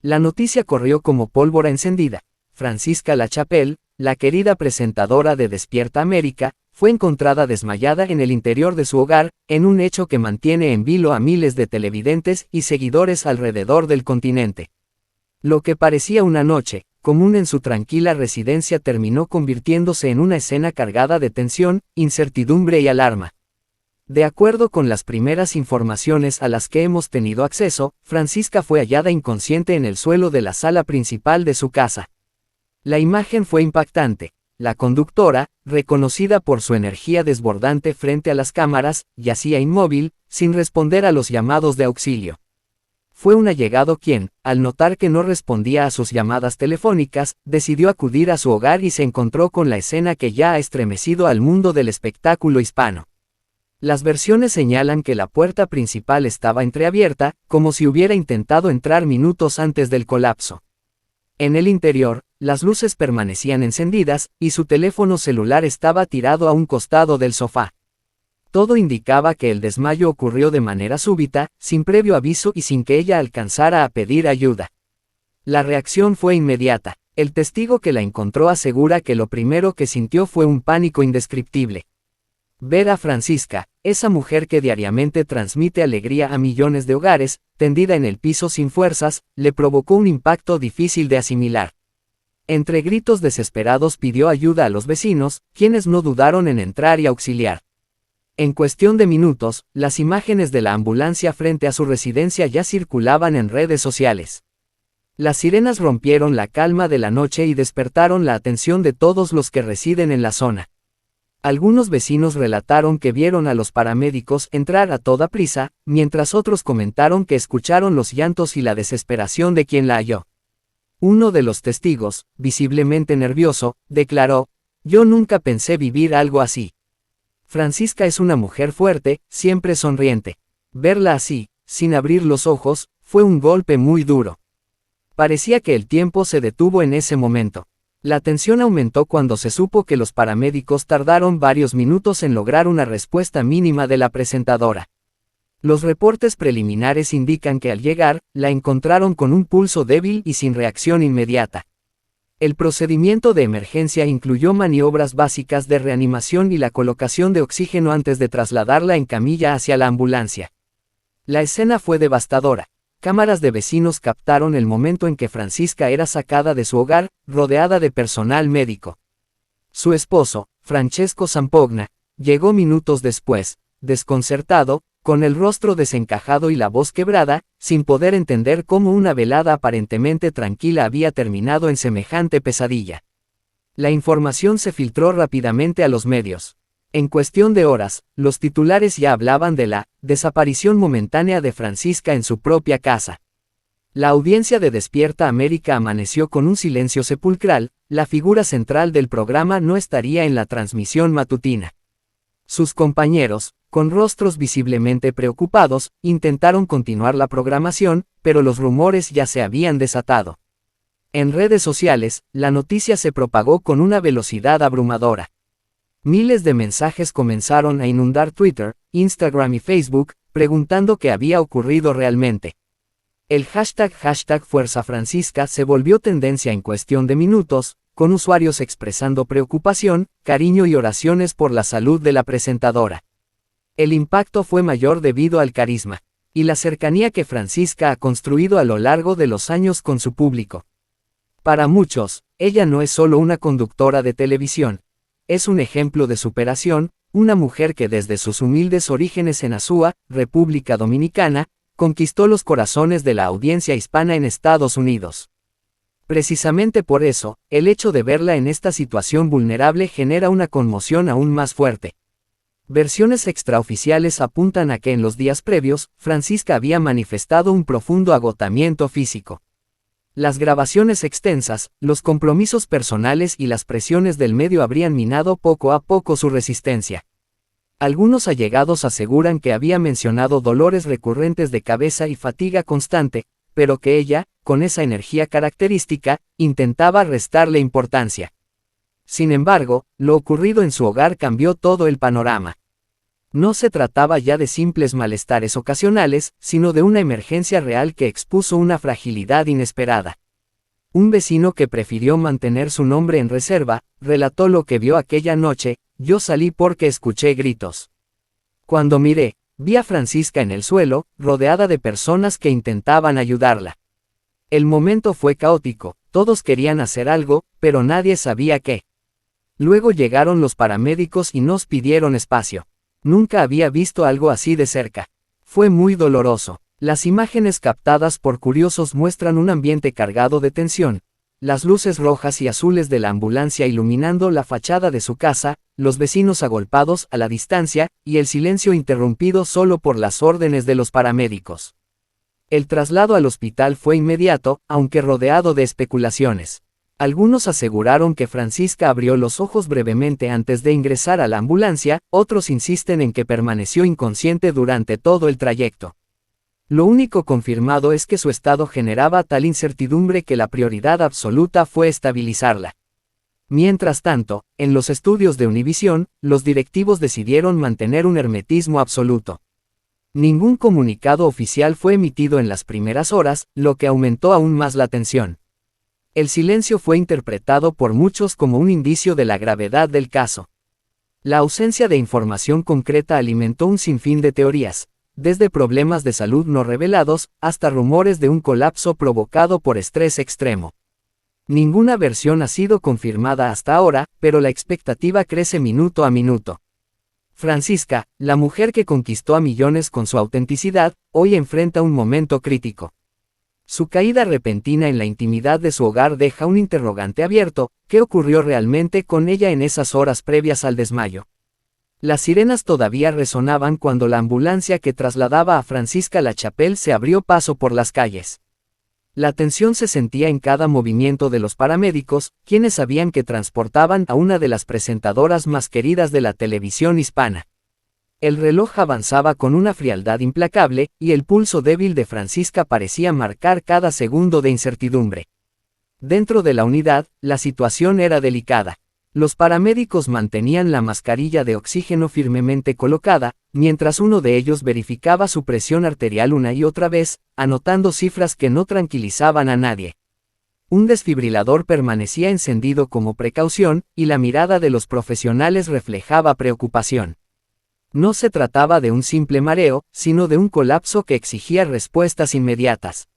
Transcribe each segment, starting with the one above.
La noticia corrió como pólvora encendida. Francisca Lachapelle, la querida presentadora de Despierta América, fue encontrada desmayada en el interior de su hogar, en un hecho que mantiene en vilo a miles de televidentes y seguidores alrededor del continente. Lo que parecía una noche común en su tranquila residencia terminó convirtiéndose en una escena cargada de tensión, incertidumbre y alarma. De acuerdo con las primeras informaciones a las que hemos tenido acceso, Francisca fue hallada inconsciente en el suelo de la sala principal de su casa. La imagen fue impactante. La conductora, reconocida por su energía desbordante frente a las cámaras, yacía inmóvil, sin responder a los llamados de auxilio. Fue un allegado quien, al notar que no respondía a sus llamadas telefónicas, decidió acudir a su hogar y se encontró con la escena que ya ha estremecido al mundo del espectáculo hispano. Las versiones señalan que la puerta principal estaba entreabierta, como si hubiera intentado entrar minutos antes del colapso. En el interior, las luces permanecían encendidas, y su teléfono celular estaba tirado a un costado del sofá. Todo indicaba que el desmayo ocurrió de manera súbita, sin previo aviso y sin que ella alcanzara a pedir ayuda. La reacción fue inmediata. El testigo que la encontró asegura que lo primero que sintió fue un pánico indescriptible. Ver a Francisca, esa mujer que diariamente transmite alegría a millones de hogares, tendida en el piso sin fuerzas, le provocó un impacto difícil de asimilar. Entre gritos desesperados pidió ayuda a los vecinos, quienes no dudaron en entrar y auxiliar. En cuestión de minutos, las imágenes de la ambulancia frente a su residencia ya circulaban en redes sociales. Las sirenas rompieron la calma de la noche y despertaron la atención de todos los que residen en la zona. Algunos vecinos relataron que vieron a los paramédicos entrar a toda prisa, mientras otros comentaron que escucharon los llantos y la desesperación de quien la halló. Uno de los testigos, visiblemente nervioso, declaró: "Yo nunca pensé vivir algo así. Francisca es una mujer fuerte, siempre sonriente. Verla así, sin abrir los ojos, fue un golpe muy duro. Parecía que el tiempo se detuvo en ese momento". La tensión aumentó cuando se supo que los paramédicos tardaron varios minutos en lograr una respuesta mínima de la presentadora. Los reportes preliminares indican que al llegar, la encontraron con un pulso débil y sin reacción inmediata. El procedimiento de emergencia incluyó maniobras básicas de reanimación y la colocación de oxígeno antes de trasladarla en camilla hacia la ambulancia. La escena fue devastadora. Cámaras de vecinos captaron el momento en que Francisca era sacada de su hogar, rodeada de personal médico. Su esposo, Francesco Zampogna, llegó minutos después, desconcertado, con el rostro desencajado y la voz quebrada, sin poder entender cómo una velada aparentemente tranquila había terminado en semejante pesadilla. La información se filtró rápidamente a los medios. En cuestión de horas, los titulares ya hablaban de la desaparición momentánea de Francisca en su propia casa. La audiencia de Despierta América amaneció con un silencio sepulcral. La figura central del programa no estaría en la transmisión matutina. Sus compañeros, con rostros visiblemente preocupados, intentaron continuar la programación, pero los rumores ya se habían desatado. En redes sociales, la noticia se propagó con una velocidad abrumadora. Miles de mensajes comenzaron a inundar Twitter, Instagram y Facebook, preguntando qué había ocurrido realmente. El hashtag #FuerzaFrancisca se volvió tendencia en cuestión de minutos, con usuarios expresando preocupación, cariño y oraciones por la salud de la presentadora. El impacto fue mayor debido al carisma y la cercanía que Francisca ha construido a lo largo de los años con su público. Para muchos, ella no es solo una conductora de televisión. Es un ejemplo de superación, una mujer que desde sus humildes orígenes en Azua, República Dominicana, conquistó los corazones de la audiencia hispana en Estados Unidos. Precisamente por eso, el hecho de verla en esta situación vulnerable genera una conmoción aún más fuerte. Versiones extraoficiales apuntan a que en los días previos, Francisca había manifestado un profundo agotamiento físico. Las grabaciones extensas, los compromisos personales y las presiones del medio habrían minado poco a poco su resistencia. Algunos allegados aseguran que había mencionado dolores recurrentes de cabeza y fatiga constante, pero que ella, con esa energía característica, intentaba restarle importancia. Sin embargo, lo ocurrido en su hogar cambió todo el panorama. No se trataba ya de simples malestares ocasionales, sino de una emergencia real que expuso una fragilidad inesperada. Un vecino que prefirió mantener su nombre en reserva, relató lo que vio aquella noche: yo salí porque escuché gritos. Cuando miré, vi a Francisca en el suelo, rodeada de personas que intentaban ayudarla. El momento fue caótico, todos querían hacer algo, pero nadie sabía qué. Luego llegaron los paramédicos y nos pidieron espacio. Nunca había visto algo así de cerca. Fue muy doloroso. Las imágenes captadas por curiosos muestran un ambiente cargado de tensión. Las luces rojas y azules de la ambulancia iluminando la fachada de su casa, los vecinos agolpados a la distancia, y el silencio interrumpido solo por las órdenes de los paramédicos. El traslado al hospital fue inmediato, aunque rodeado de especulaciones. Algunos aseguraron que Francisca abrió los ojos brevemente antes de ingresar a la ambulancia, otros insisten en que permaneció inconsciente durante todo el trayecto. Lo único confirmado es que su estado generaba tal incertidumbre que la prioridad absoluta fue estabilizarla. Mientras tanto, en los estudios de Univisión, los directivos decidieron mantener un hermetismo absoluto. Ningún comunicado oficial fue emitido en las primeras horas, lo que aumentó aún más la tensión. El silencio fue interpretado por muchos como un indicio de la gravedad del caso. La ausencia de información concreta alimentó un sinfín de teorías, desde problemas de salud no revelados, hasta rumores de un colapso provocado por estrés extremo. Ninguna versión ha sido confirmada hasta ahora, pero la expectativa crece minuto a minuto. Francisca, la mujer que conquistó a millones con su autenticidad, hoy enfrenta un momento crítico. Su caída repentina en la intimidad de su hogar deja un interrogante abierto: ¿qué ocurrió realmente con ella en esas horas previas al desmayo? Las sirenas todavía resonaban cuando la ambulancia que trasladaba a Francisca Lachapelle se abrió paso por las calles. La tensión se sentía en cada movimiento de los paramédicos, quienes sabían que transportaban a una de las presentadoras más queridas de la televisión hispana. El reloj avanzaba con una frialdad implacable, y el pulso débil de Francisca parecía marcar cada segundo de incertidumbre. Dentro de la unidad, la situación era delicada. Los paramédicos mantenían la mascarilla de oxígeno firmemente colocada, mientras uno de ellos verificaba su presión arterial una y otra vez, anotando cifras que no tranquilizaban a nadie. Un desfibrilador permanecía encendido como precaución, y la mirada de los profesionales reflejaba preocupación. No se trataba de un simple mareo, sino de un colapso que exigía respuestas inmediatas.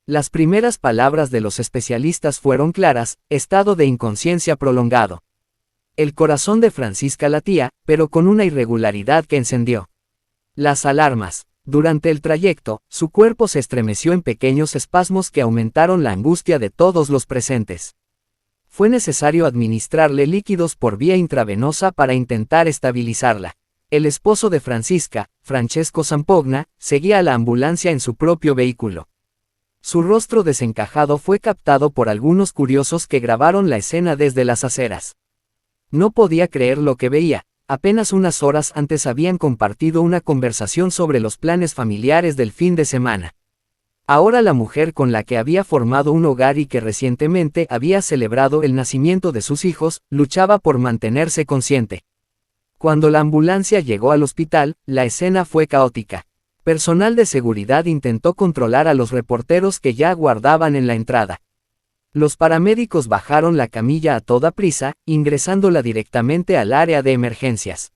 Las primeras palabras de los especialistas fueron claras: estado de inconsciencia prolongado. El corazón de Francisca latía, pero con una irregularidad que encendió las alarmas. Durante el trayecto, su cuerpo se estremeció en pequeños espasmos que aumentaron la angustia de todos los presentes. Fue necesario administrarle líquidos por vía intravenosa para intentar estabilizarla. El esposo de Francisca, Francesco Zampogna, seguía a la ambulancia en su propio vehículo. Su rostro desencajado fue captado por algunos curiosos que grabaron la escena desde las aceras. No podía creer lo que veía. Apenas unas horas antes habían compartido una conversación sobre los planes familiares del fin de semana. Ahora la mujer con la que había formado un hogar y que recientemente había celebrado el nacimiento de sus hijos, luchaba por mantenerse consciente. Cuando la ambulancia llegó al hospital, la escena fue caótica. Personal de seguridad intentó controlar a los reporteros que ya aguardaban en la entrada. Los paramédicos bajaron la camilla a toda prisa, ingresándola directamente al área de emergencias.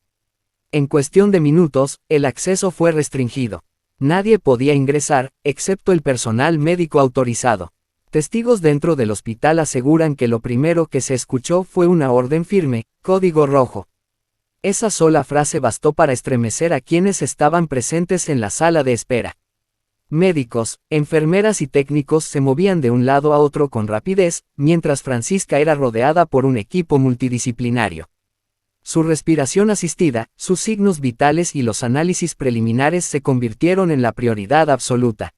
En cuestión de minutos, el acceso fue restringido. Nadie podía ingresar, excepto el personal médico autorizado. Testigos dentro del hospital aseguran que lo primero que se escuchó fue una orden firme: código rojo. Esa sola frase bastó para estremecer a quienes estaban presentes en la sala de espera. Médicos, enfermeras y técnicos se movían de un lado a otro con rapidez, mientras Francisca era rodeada por un equipo multidisciplinario. Su respiración asistida, sus signos vitales y los análisis preliminares se convirtieron en la prioridad absoluta.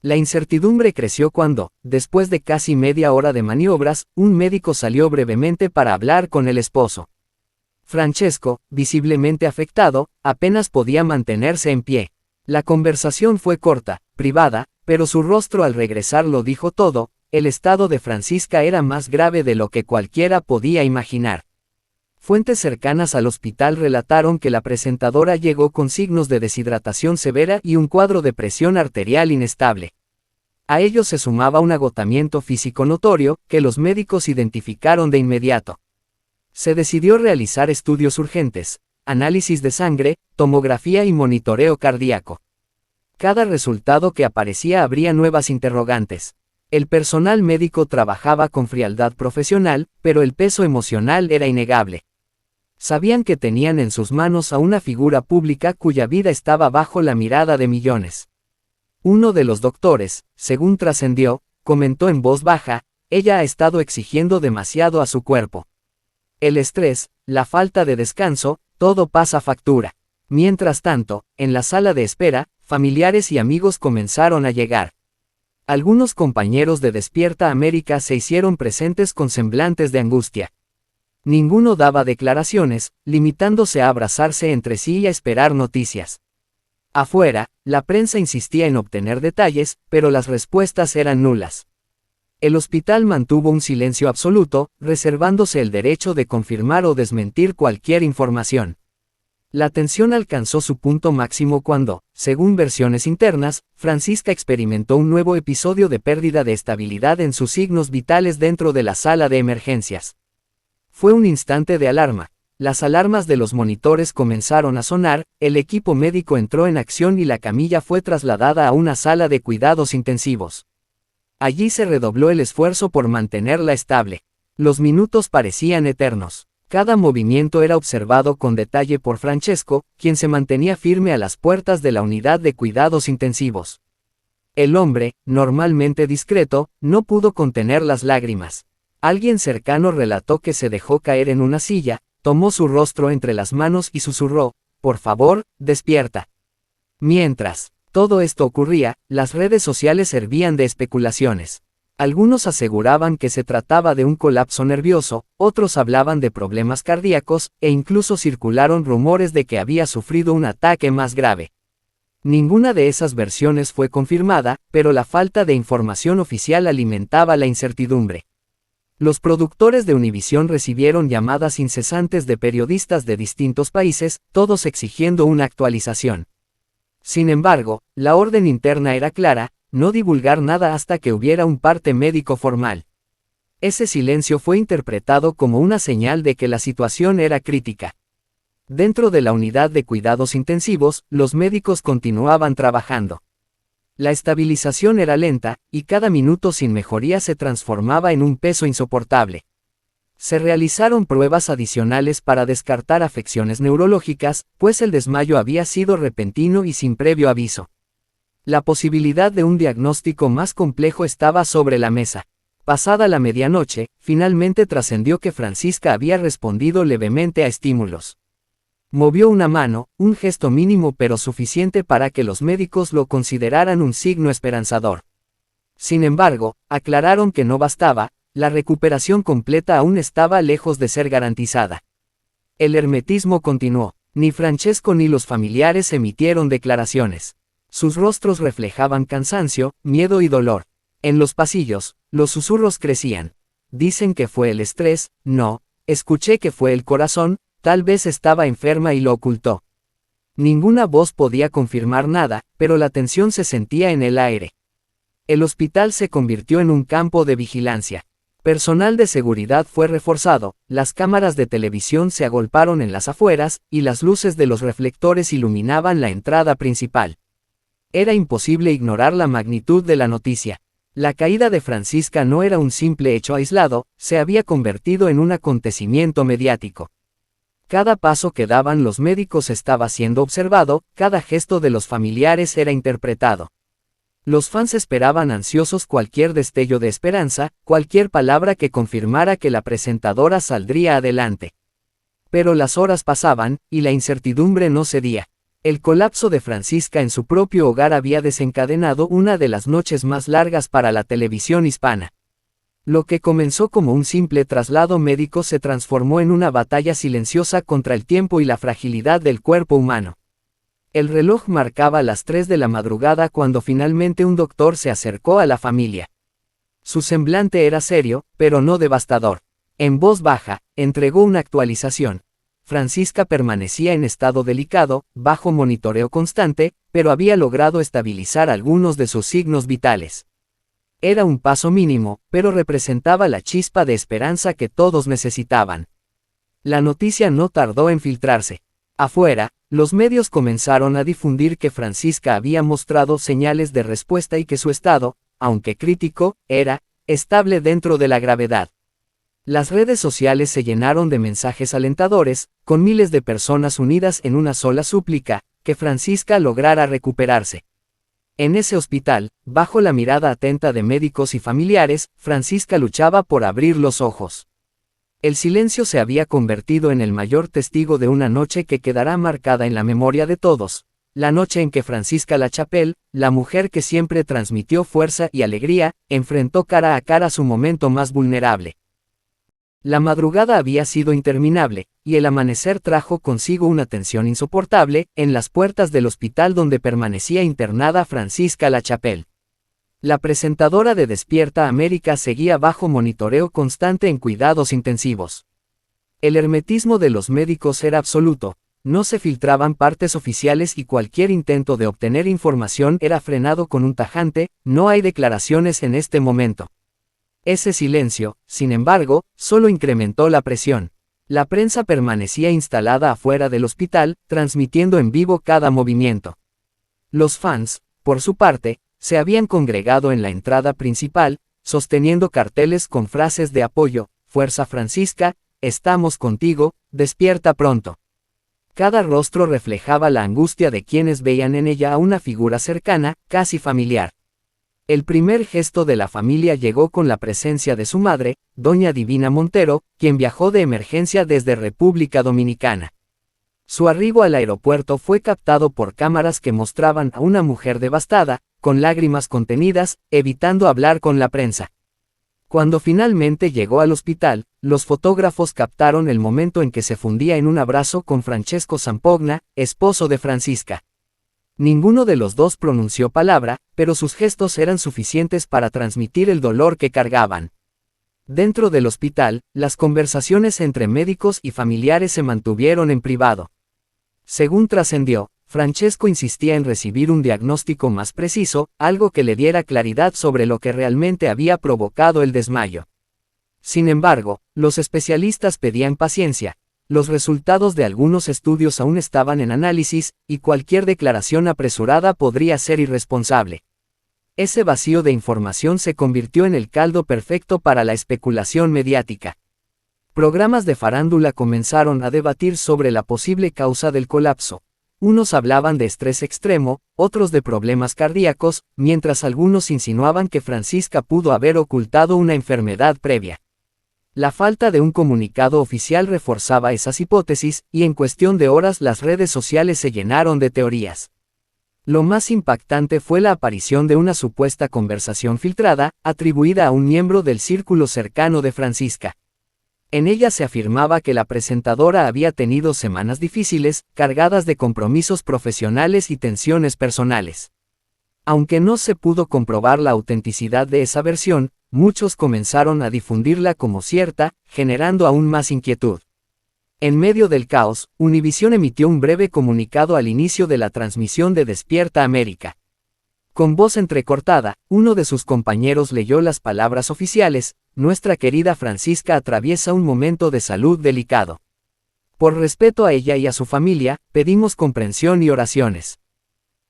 La incertidumbre creció cuando, después de casi media hora de maniobras, un médico salió brevemente para hablar con el esposo. Francesco, visiblemente afectado, apenas podía mantenerse en pie. La conversación fue corta, privada, pero su rostro al regresar lo dijo todo: el estado de Francisca era más grave de lo que cualquiera podía imaginar. Fuentes cercanas al hospital relataron que la presentadora llegó con signos de deshidratación severa y un cuadro de presión arterial inestable. A ello se sumaba un agotamiento físico notorio, que los médicos identificaron de inmediato. Se decidió realizar estudios urgentes, análisis de sangre, tomografía y monitoreo cardíaco. Cada resultado que aparecía abría nuevas interrogantes. El personal médico trabajaba con frialdad profesional, pero el peso emocional era innegable. Sabían que tenían en sus manos a una figura pública cuya vida estaba bajo la mirada de millones. Uno de los doctores, según trascendió, comentó en voz baja: ella ha estado exigiendo demasiado a su cuerpo. El estrés, la falta de descanso, todo pasa factura. Mientras tanto, en la sala de espera, familiares y amigos comenzaron a llegar. Algunos compañeros de Despierta América se hicieron presentes con semblantes de angustia. Ninguno daba declaraciones, limitándose a abrazarse entre sí y a esperar noticias. Afuera, la prensa insistía en obtener detalles, pero las respuestas eran nulas. El hospital mantuvo un silencio absoluto, reservándose el derecho de confirmar o desmentir cualquier información. La tensión alcanzó su punto máximo cuando, según versiones internas, Francisca experimentó un nuevo episodio de pérdida de estabilidad en sus signos vitales dentro de la sala de emergencias. Fue un instante de alarma. Las alarmas de los monitores comenzaron a sonar, el equipo médico entró en acción y la camilla fue trasladada a una sala de cuidados intensivos. Allí se redobló el esfuerzo por mantenerla estable. Los minutos parecían eternos. Cada movimiento era observado con detalle por Francesco, quien se mantenía firme a las puertas de la unidad de cuidados intensivos. El hombre, normalmente discreto, no pudo contener las lágrimas. Alguien cercano relató que se dejó caer en una silla, tomó su rostro entre las manos y susurró: por favor, despierta. Mientras todo esto ocurría, las redes sociales hervían de especulaciones. Algunos aseguraban que se trataba de un colapso nervioso, otros hablaban de problemas cardíacos, e incluso circularon rumores de que había sufrido un ataque más grave. Ninguna de esas versiones fue confirmada, pero la falta de información oficial alimentaba la incertidumbre. Los productores de Univisión recibieron llamadas incesantes de periodistas de distintos países, todos exigiendo una actualización. Sin embargo, la orden interna era clara: no divulgar nada hasta que hubiera un parte médico formal. Ese silencio fue interpretado como una señal de que la situación era crítica. Dentro de la unidad de cuidados intensivos, los médicos continuaban trabajando. La estabilización era lenta, y cada minuto sin mejoría se transformaba en un peso insoportable. Se realizaron pruebas adicionales para descartar afecciones neurológicas, pues el desmayo había sido repentino y sin previo aviso. La posibilidad de un diagnóstico más complejo estaba sobre la mesa. Pasada la medianoche, finalmente trascendió que Francisca había respondido levemente a estímulos. Movió una mano, un gesto mínimo pero suficiente para que los médicos lo consideraran un signo esperanzador. Sin embargo, aclararon que no bastaba, la recuperación completa aún estaba lejos de ser garantizada. El hermetismo continuó. Ni Francesco ni los familiares emitieron declaraciones. Sus rostros reflejaban cansancio, miedo y dolor. En los pasillos, los susurros crecían. Dicen que fue el estrés, no, escuché que fue el corazón, tal vez estaba enferma y lo ocultó. Ninguna voz podía confirmar nada, pero la tensión se sentía en el aire. El hospital se convirtió en un campo de vigilancia. Personal de seguridad fue reforzado, las cámaras de televisión se agolparon en las afueras, y las luces de los reflectores iluminaban la entrada principal. Era imposible ignorar la magnitud de la noticia. La caída de Francisca no era un simple hecho aislado, se había convertido en un acontecimiento mediático. Cada paso que daban los médicos estaba siendo observado, cada gesto de los familiares era interpretado. Los fans esperaban ansiosos cualquier destello de esperanza, cualquier palabra que confirmara que la presentadora saldría adelante. Pero las horas pasaban, y la incertidumbre no cedía. El colapso de Francisca en su propio hogar había desencadenado una de las noches más largas para la televisión hispana. Lo que comenzó como un simple traslado médico se transformó en una batalla silenciosa contra el tiempo y la fragilidad del cuerpo humano. El reloj marcaba las 3 de la madrugada cuando finalmente un doctor se acercó a la familia. Su semblante era serio, pero no devastador. En voz baja, entregó una actualización. Francisca permanecía en estado delicado, bajo monitoreo constante, pero había logrado estabilizar algunos de sus signos vitales. Era un paso mínimo, pero representaba la chispa de esperanza que todos necesitaban. La noticia no tardó en filtrarse. Afuera, los medios comenzaron a difundir que Francisca había mostrado señales de respuesta y que su estado, aunque crítico, era estable dentro de la gravedad. Las redes sociales se llenaron de mensajes alentadores, con miles de personas unidas en una sola súplica, que Francisca lograra recuperarse. En ese hospital, bajo la mirada atenta de médicos y familiares, Francisca luchaba por abrir los ojos. El silencio se había convertido en el mayor testigo de una noche que quedará marcada en la memoria de todos. La noche en que Francisca Lachapelle, la mujer que siempre transmitió fuerza y alegría, enfrentó cara a cara su momento más vulnerable. La madrugada había sido interminable, y el amanecer trajo consigo una tensión insoportable en las puertas del hospital donde permanecía internada Francisca Lachapelle. La presentadora de Despierta América seguía bajo monitoreo constante en cuidados intensivos. El hermetismo de los médicos era absoluto, no se filtraban partes oficiales y cualquier intento de obtener información era frenado con un tajante: no hay declaraciones en este momento. Ese silencio, sin embargo, solo incrementó la presión. La prensa permanecía instalada afuera del hospital, transmitiendo en vivo cada movimiento. Los fans, por su parte, se habían congregado en la entrada principal, sosteniendo carteles con frases de apoyo: Fuerza Francisca, estamos contigo, despierta pronto. Cada rostro reflejaba la angustia de quienes veían en ella a una figura cercana, casi familiar. El primer gesto de la familia llegó con la presencia de su madre, doña Divina Montero, quien viajó de emergencia desde República Dominicana. Su arribo al aeropuerto fue captado por cámaras que mostraban a una mujer devastada, con lágrimas contenidas, evitando hablar con la prensa. Cuando finalmente llegó al hospital, los fotógrafos captaron el momento en que se fundía en un abrazo con Francesco Zampogna, esposo de Francisca. Ninguno de los dos pronunció palabra, pero sus gestos eran suficientes para transmitir el dolor que cargaban. Dentro del hospital, las conversaciones entre médicos y familiares se mantuvieron en privado. Según trascendió, Francesco insistía en recibir un diagnóstico más preciso, algo que le diera claridad sobre lo que realmente había provocado el desmayo. Sin embargo, los especialistas pedían paciencia. Los resultados de algunos estudios aún estaban en análisis, y cualquier declaración apresurada podría ser irresponsable. Ese vacío de información se convirtió en el caldo perfecto para la especulación mediática. Programas de farándula comenzaron a debatir sobre la posible causa del colapso. Unos hablaban de estrés extremo, otros de problemas cardíacos, mientras algunos insinuaban que Francisca pudo haber ocultado una enfermedad previa. La falta de un comunicado oficial reforzaba esas hipótesis, y en cuestión de horas las redes sociales se llenaron de teorías. Lo más impactante fue la aparición de una supuesta conversación filtrada, atribuida a un miembro del círculo cercano de Francisca. En ella se afirmaba que la presentadora había tenido semanas difíciles, cargadas de compromisos profesionales y tensiones personales. Aunque no se pudo comprobar la autenticidad de esa versión, muchos comenzaron a difundirla como cierta, generando aún más inquietud. En medio del caos, Univisión emitió un breve comunicado al inicio de la transmisión de Despierta América. Con voz entrecortada, uno de sus compañeros leyó las palabras oficiales: nuestra querida Francisca atraviesa un momento de salud delicado. Por respeto a ella y a su familia, pedimos comprensión y oraciones.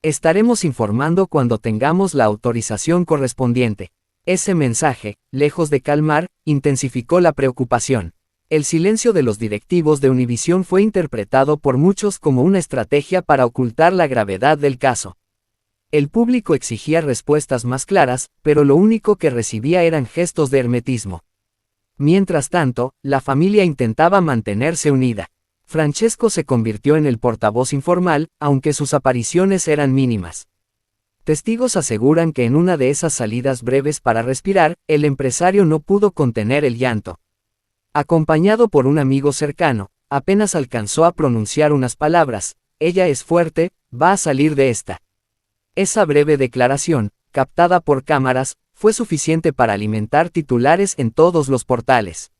Estaremos informando cuando tengamos la autorización correspondiente. Ese mensaje, lejos de calmar, intensificó la preocupación. El silencio de los directivos de Univisión fue interpretado por muchos como una estrategia para ocultar la gravedad del caso. El público exigía respuestas más claras, pero lo único que recibía eran gestos de hermetismo. Mientras tanto, la familia intentaba mantenerse unida. Francesco se convirtió en el portavoz informal, aunque sus apariciones eran mínimas. Testigos aseguran que en una de esas salidas breves para respirar, el empresario no pudo contener el llanto. Acompañado por un amigo cercano, apenas alcanzó a pronunciar unas palabras: ella es fuerte, va a salir de esta. Esa breve declaración, captada por cámaras, fue suficiente para alimentar titulares en todos los portales.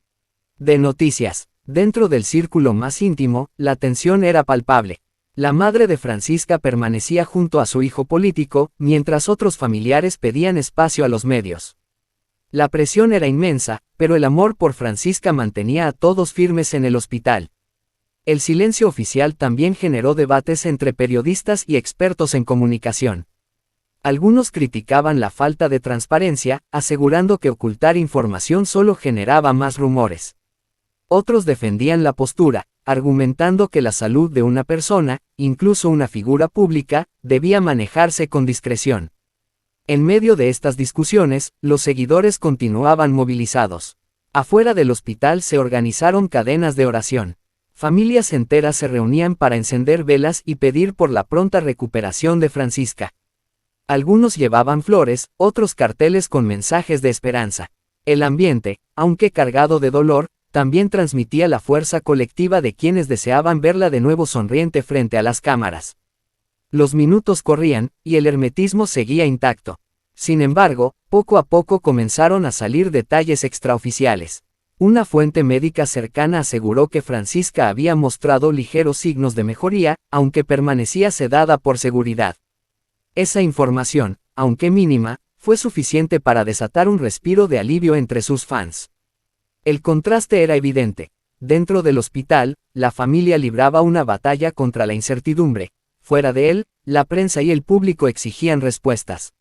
De noticias. Dentro del círculo más íntimo, la tensión era palpable. La madre de Francisca permanecía junto a su hijo político, mientras otros familiares pedían espacio a los medios. La presión era inmensa, pero el amor por Francisca mantenía a todos firmes en el hospital. El silencio oficial también generó debates entre periodistas y expertos en comunicación. Algunos criticaban la falta de transparencia, asegurando que ocultar información solo generaba más rumores. Otros defendían la postura, argumentando que la salud de una persona, incluso una figura pública, debía manejarse con discreción. En medio de estas discusiones, los seguidores continuaban movilizados. Afuera del hospital se organizaron cadenas de oración. Familias enteras se reunían para encender velas y pedir por la pronta recuperación de Francisca. Algunos llevaban flores, otros carteles con mensajes de esperanza. El ambiente, aunque cargado de dolor, también transmitía la fuerza colectiva de quienes deseaban verla de nuevo sonriente frente a las cámaras. Los minutos corrían, y el hermetismo seguía intacto. Sin embargo, poco a poco comenzaron a salir detalles extraoficiales. Una fuente médica cercana aseguró que Francisca había mostrado ligeros signos de mejoría, aunque permanecía sedada por seguridad. Esa información, aunque mínima, fue suficiente para desatar un respiro de alivio entre sus fans. El contraste era evidente. Dentro del hospital, la familia libraba una batalla contra la incertidumbre. Fuera de él, la prensa y el público exigían respuestas.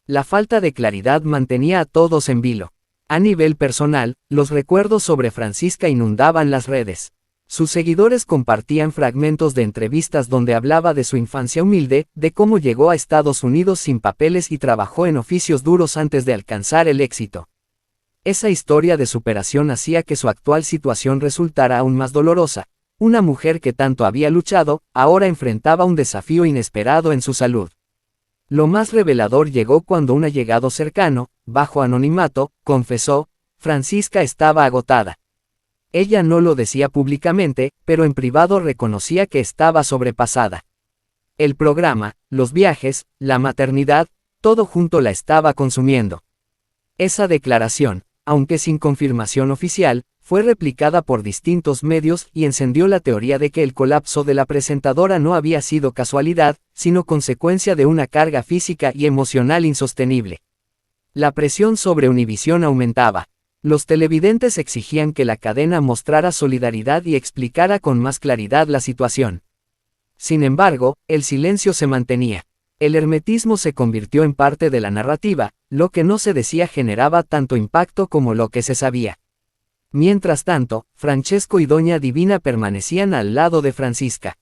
La falta de claridad mantenía a todos en vilo. A nivel personal, los recuerdos sobre Francisca inundaban las redes. Sus seguidores compartían fragmentos de entrevistas donde hablaba de su infancia humilde, de cómo llegó a Estados Unidos sin papeles y trabajó en oficios duros antes de alcanzar el éxito. Esa historia de superación hacía que su actual situación resultara aún más dolorosa. Una mujer que tanto había luchado, ahora enfrentaba un desafío inesperado en su salud. Lo más revelador llegó cuando un allegado cercano, bajo anonimato, confesó: Francisca estaba agotada. Ella no lo decía públicamente, pero en privado reconocía que estaba sobrepasada. El programa, los viajes, la maternidad, todo junto la estaba consumiendo. Esa declaración, aunque sin confirmación oficial, fue replicada por distintos medios y encendió la teoría de que el colapso de la presentadora no había sido casualidad, sino consecuencia de una carga física y emocional insostenible. La presión sobre Univisión aumentaba. Los televidentes exigían que la cadena mostrara solidaridad y explicara con más claridad la situación. Sin embargo, el silencio se mantenía. El hermetismo se convirtió en parte de la narrativa, lo que no se decía generaba tanto impacto como lo que se sabía. Mientras tanto, Francesco y Doña Divina permanecían al lado de Francisca.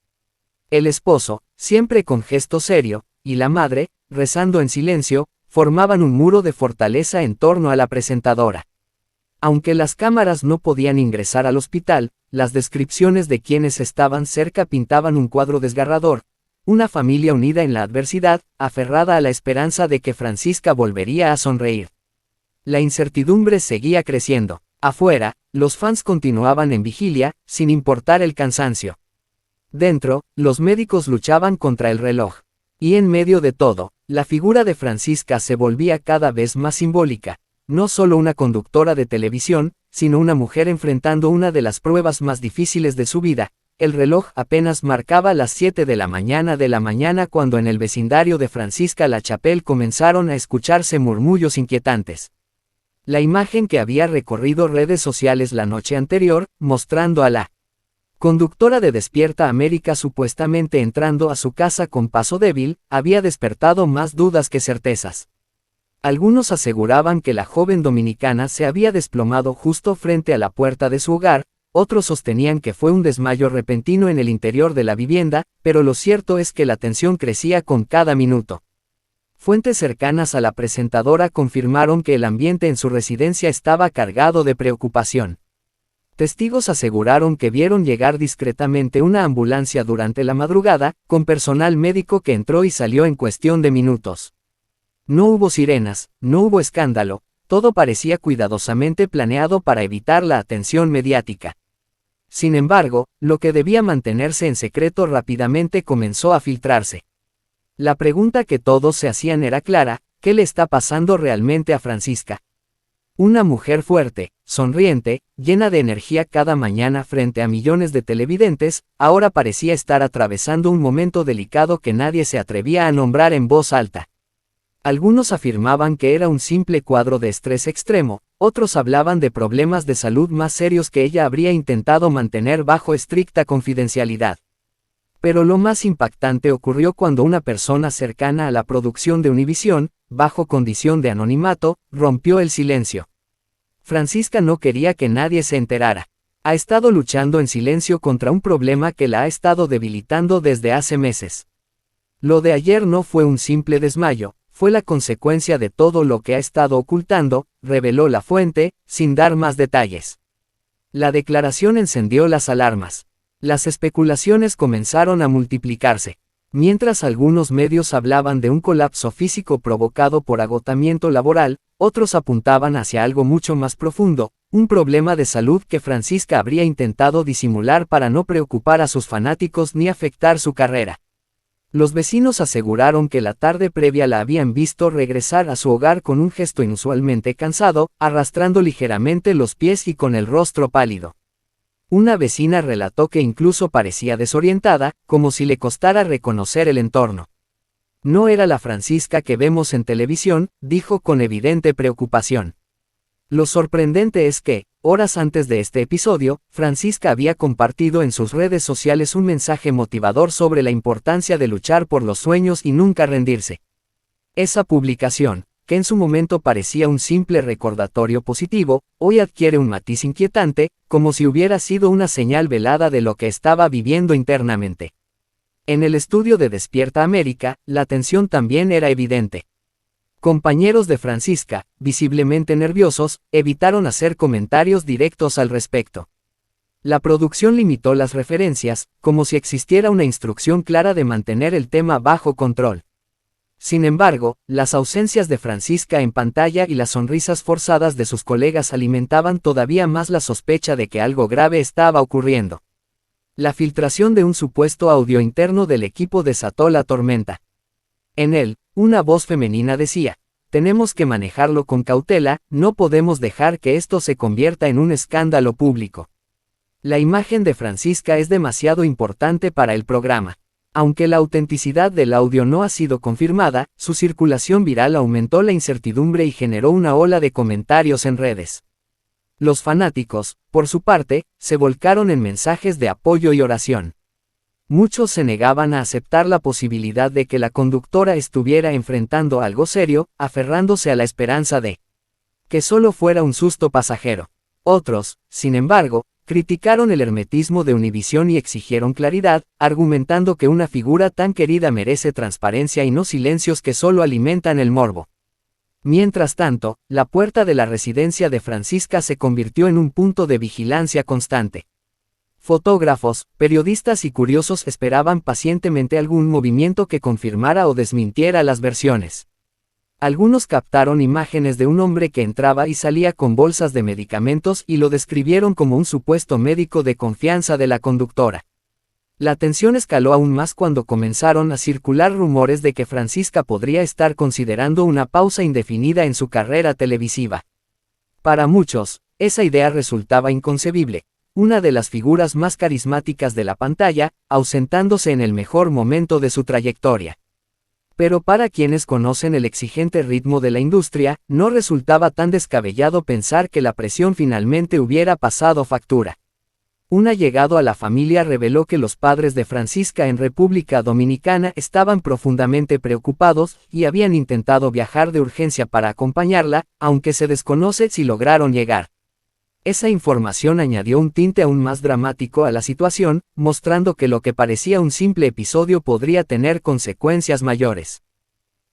El esposo, siempre con gesto serio, y la madre, rezando en silencio, formaban un muro de fortaleza en torno a la presentadora. Aunque las cámaras no podían ingresar al hospital, las descripciones de quienes estaban cerca pintaban un cuadro desgarrador. Una familia unida en la adversidad, aferrada a la esperanza de que Francisca volvería a sonreír. La incertidumbre seguía creciendo. Afuera, los fans continuaban en vigilia, sin importar el cansancio. Dentro, los médicos luchaban contra el reloj. Y en medio de todo, la figura de Francisca se volvía cada vez más simbólica. No solo una conductora de televisión, sino una mujer enfrentando una de las pruebas más difíciles de su vida. El reloj apenas marcaba las 7 de la mañana cuando en el vecindario de Francisca La Chapelle comenzaron a escucharse murmullos inquietantes. La imagen que había recorrido redes sociales la noche anterior, mostrando a la conductora de Despierta América supuestamente entrando a su casa con paso débil, había despertado más dudas que certezas. Algunos aseguraban que la joven dominicana se había desplomado justo frente a la puerta de su hogar, otros sostenían que fue un desmayo repentino en el interior de la vivienda, pero lo cierto es que la tensión crecía con cada minuto. Fuentes cercanas a la presentadora confirmaron que el ambiente en su residencia estaba cargado de preocupación. Testigos aseguraron que vieron llegar discretamente una ambulancia durante la madrugada, con personal médico que entró y salió en cuestión de minutos. No hubo sirenas, no hubo escándalo, todo parecía cuidadosamente planeado para evitar la atención mediática. Sin embargo, lo que debía mantenerse en secreto rápidamente comenzó a filtrarse. La pregunta que todos se hacían era clara: ¿qué le está pasando realmente a Francisca? Una mujer fuerte, sonriente, llena de energía cada mañana frente a millones de televidentes, ahora parecía estar atravesando un momento delicado que nadie se atrevía a nombrar en voz alta. Algunos afirmaban que era un simple cuadro de estrés extremo, otros hablaban de problemas de salud más serios que ella habría intentado mantener bajo estricta confidencialidad. Pero lo más impactante ocurrió cuando una persona cercana a la producción de Univisión, bajo condición de anonimato, rompió el silencio. Francisca no quería que nadie se enterara. Ha estado luchando en silencio contra un problema que la ha estado debilitando desde hace meses. Lo de ayer no fue un simple desmayo, fue la consecuencia de todo lo que ha estado ocultando, reveló la fuente, sin dar más detalles. La declaración encendió las alarmas. Las especulaciones comenzaron a multiplicarse. Mientras algunos medios hablaban de un colapso físico provocado por agotamiento laboral, otros apuntaban hacia algo mucho más profundo, un problema de salud que Francisca habría intentado disimular para no preocupar a sus fanáticos ni afectar su carrera. Los vecinos aseguraron que la tarde previa la habían visto regresar a su hogar con un gesto inusualmente cansado, arrastrando ligeramente los pies y con el rostro pálido. Una vecina relató que incluso parecía desorientada, como si le costara reconocer el entorno. No era la Francisca que vemos en televisión, dijo con evidente preocupación. Lo sorprendente es que, horas antes de este episodio, Francisca había compartido en sus redes sociales un mensaje motivador sobre la importancia de luchar por los sueños y nunca rendirse. Esa publicación, que en su momento parecía un simple recordatorio positivo, hoy adquiere un matiz inquietante, como si hubiera sido una señal velada de lo que estaba viviendo internamente. En el estudio de Despierta América, la tensión también era evidente. Compañeros de Francisca, visiblemente nerviosos, evitaron hacer comentarios directos al respecto. La producción limitó las referencias, como si existiera una instrucción clara de mantener el tema bajo control. Sin embargo, las ausencias de Francisca en pantalla y las sonrisas forzadas de sus colegas alimentaban todavía más la sospecha de que algo grave estaba ocurriendo. La filtración de un supuesto audio interno del equipo desató la tormenta. En él, una voz femenina decía: "Tenemos que manejarlo con cautela, no podemos dejar que esto se convierta en un escándalo público. La imagen de Francisca es demasiado importante para el programa". Aunque la autenticidad del audio no ha sido confirmada, su circulación viral aumentó la incertidumbre y generó una ola de comentarios en redes. Los fanáticos, por su parte, se volcaron en mensajes de apoyo y oración. Muchos se negaban a aceptar la posibilidad de que la conductora estuviera enfrentando algo serio, aferrándose a la esperanza de que solo fuera un susto pasajero. Otros, sin embargo, criticaron el hermetismo de Univisión y exigieron claridad, argumentando que una figura tan querida merece transparencia y no silencios que solo alimentan el morbo. Mientras tanto, la puerta de la residencia de Francisca se convirtió en un punto de vigilancia constante. Fotógrafos, periodistas y curiosos esperaban pacientemente algún movimiento que confirmara o desmintiera las versiones. Algunos captaron imágenes de un hombre que entraba y salía con bolsas de medicamentos y lo describieron como un supuesto médico de confianza de la conductora. La tensión escaló aún más cuando comenzaron a circular rumores de que Francisca podría estar considerando una pausa indefinida en su carrera televisiva. Para muchos, esa idea resultaba inconcebible, una de las figuras más carismáticas de la pantalla, ausentándose en el mejor momento de su trayectoria. Pero para quienes conocen el exigente ritmo de la industria, no resultaba tan descabellado pensar que la presión finalmente hubiera pasado factura. Un allegado a la familia reveló que los padres de Francisca en República Dominicana estaban profundamente preocupados y habían intentado viajar de urgencia para acompañarla, aunque se desconoce si lograron llegar. Esa información añadió un tinte aún más dramático a la situación, mostrando que lo que parecía un simple episodio podría tener consecuencias mayores.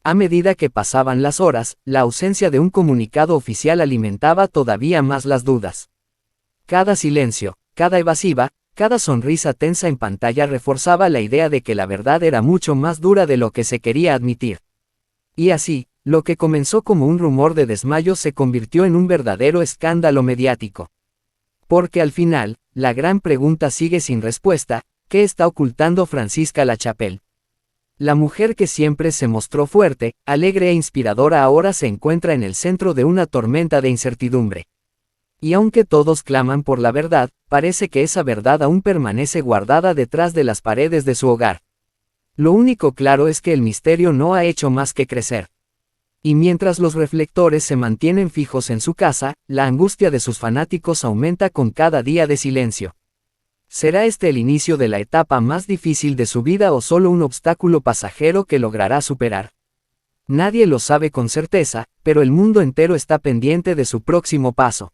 A medida que pasaban las horas, la ausencia de un comunicado oficial alimentaba todavía más las dudas. Cada silencio, cada evasiva, cada sonrisa tensa en pantalla reforzaba la idea de que la verdad era mucho más dura de lo que se quería admitir. Y así, lo que comenzó como un rumor de desmayo se convirtió en un verdadero escándalo mediático. Porque al final, la gran pregunta sigue sin respuesta: ¿qué está ocultando Francisca Lachapelle? La mujer que siempre se mostró fuerte, alegre e inspiradora ahora se encuentra en el centro de una tormenta de incertidumbre. Y aunque todos claman por la verdad, parece que esa verdad aún permanece guardada detrás de las paredes de su hogar. Lo único claro es que el misterio no ha hecho más que crecer. Y mientras los reflectores se mantienen fijos en su casa, la angustia de sus fanáticos aumenta con cada día de silencio. ¿Será este el inicio de la etapa más difícil de su vida o solo un obstáculo pasajero que logrará superar? Nadie lo sabe con certeza, pero el mundo entero está pendiente de su próximo paso.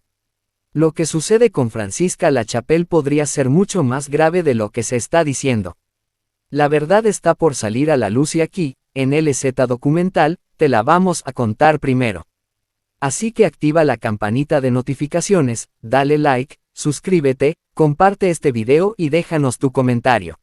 Lo que sucede con Francisca Lachapelle podría ser mucho más grave de lo que se está diciendo. La verdad está por salir a la luz y aquí, en LZ Documental, te la vamos a contar primero. Así que activa la campanita de notificaciones, dale like, suscríbete, comparte este video y déjanos tu comentario.